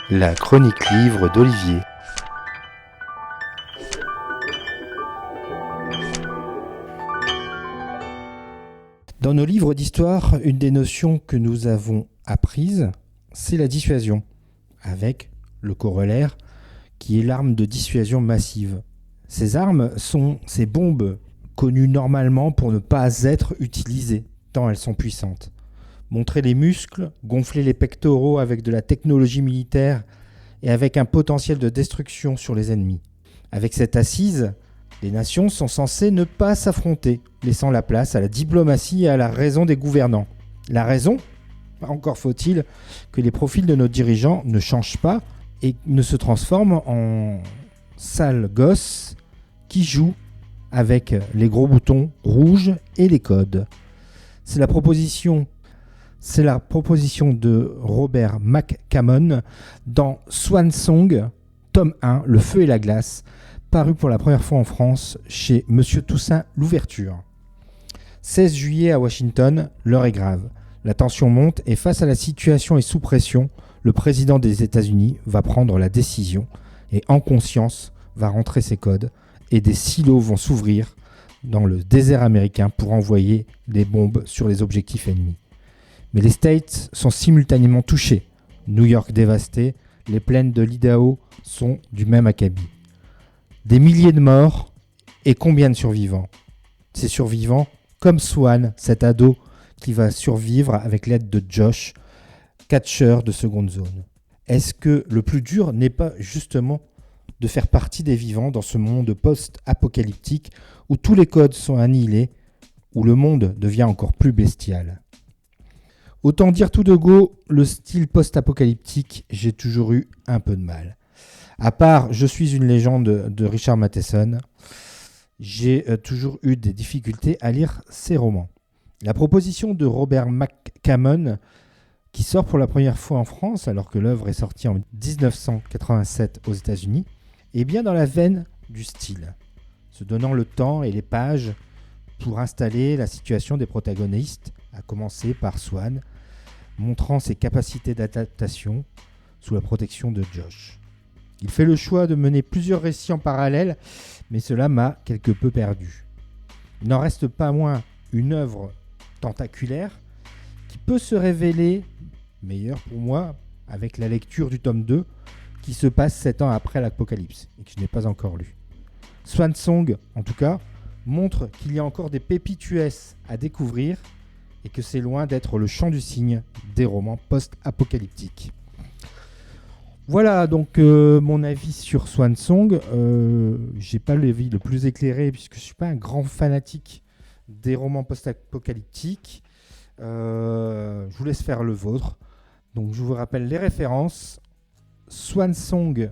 La chronique livre d'Olivier. Dans nos livres d'histoire, une des notions que nous avons apprises, c'est la dissuasion, avec le corollaire qui est l'arme de dissuasion massive. Ces armes sont ces bombes connues normalement pour ne pas être utilisées, tant elles sont puissantes. Montrer les muscles, gonfler les pectoraux avec de la technologie militaire et avec un potentiel de destruction sur les ennemis. Avec cette assise, les nations sont censées ne pas s'affronter, laissant la place à la diplomatie et à la raison des gouvernants. La raison ? Encore faut-il que les profils de nos dirigeants ne changent pas et ne se transforment en sales gosses qui jouent avec les gros boutons rouges et les codes. C'est la proposition de Robert McCammon dans Swan Song, tome 1, Le feu et la glace, paru pour la première fois en France chez Monsieur Toussaint Louverture. 16 juillet à Washington, l'heure est grave. La tension monte et face à la situation et sous pression, le président des États-Unis va prendre la décision et en conscience va rentrer ses codes et des silos vont s'ouvrir dans le désert américain pour envoyer des bombes sur les objectifs ennemis. Mais les States sont simultanément touchés. New York dévasté, les plaines de l'Idaho sont du même acabit. Des milliers de morts et combien de survivants ? Ces survivants, comme Swan, cet ado qui va survivre avec l'aide de Josh, catcheur de seconde zone. Est-ce que le plus dur n'est pas justement de faire partie des vivants dans ce monde post-apocalyptique où tous les codes sont annihilés, où le monde devient encore plus bestial ? Autant dire tout de go, le style post-apocalyptique, j'ai toujours eu un peu de mal. À part Je suis une légende de Richard Matheson, j'ai toujours eu des difficultés à lire ces romans. La proposition de Robert McCammon, qui sort pour la première fois en France, alors que l'œuvre est sortie en 1987 aux États-Unis, est bien dans la veine du style, se donnant le temps et les pages pour installer la situation des protagonistes, à commencer par Swan, montrant ses capacités d'adaptation sous la protection de Josh. Il fait le choix de mener plusieurs récits en parallèle, mais cela m'a quelque peu perdu. Il n'en reste pas moins une œuvre tentaculaire qui peut se révéler meilleure pour moi avec la lecture du tome 2 qui se passe 7 ans après l'Apocalypse et que je n'ai pas encore lu. Swan Song, en tout cas, montre qu'il y a encore des pépites US à découvrir et que c'est loin d'être le chant du cygne des romans post-apocalyptiques. Voilà donc mon avis sur Swan Song. J'ai pas l'avis le plus éclairé puisque je suis pas un grand fanatique des romans post-apocalyptiques. Je vous laisse faire le vôtre. Donc je vous rappelle les références. Swan Song,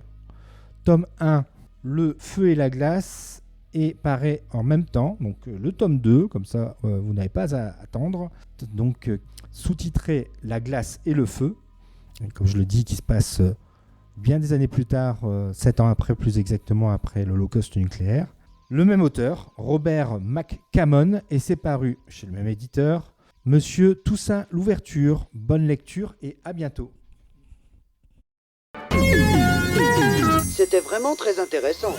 tome 1, Le feu et la glace, et paraît en même temps, donc le tome 2, comme ça vous n'avez pas à attendre. Donc sous-titré La glace et le feu, et comme je le dis, qui se passe bien des années plus tard, 7 ans après, plus exactement après l'Holocauste nucléaire. Le même auteur, Robert McCammon, et c'est paru chez le même éditeur, Monsieur Toussaint Louverture. Bonne lecture et à bientôt. C'était vraiment très intéressant.